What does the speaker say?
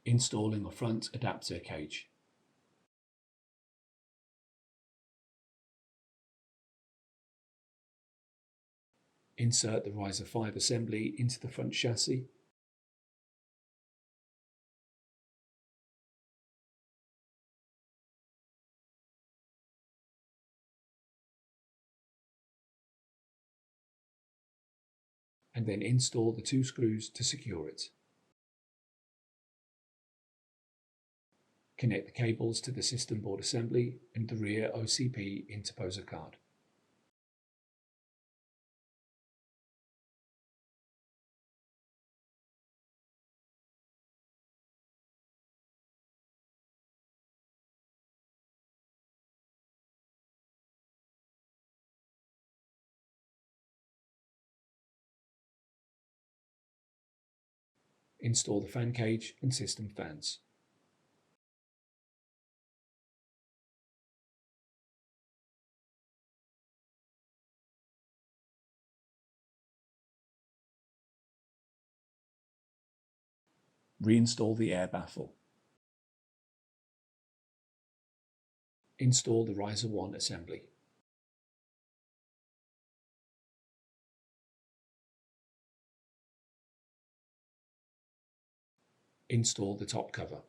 Installing a front adapter cage. Insert the riser 5 assembly into the front chassis. And then install the 2 screws to secure it. Connect the cables to the system board assembly and the rear OCP interposer card. Install the fan cage and system fans. Reinstall the air baffle. Install the riser 1 assembly. Install the top cover.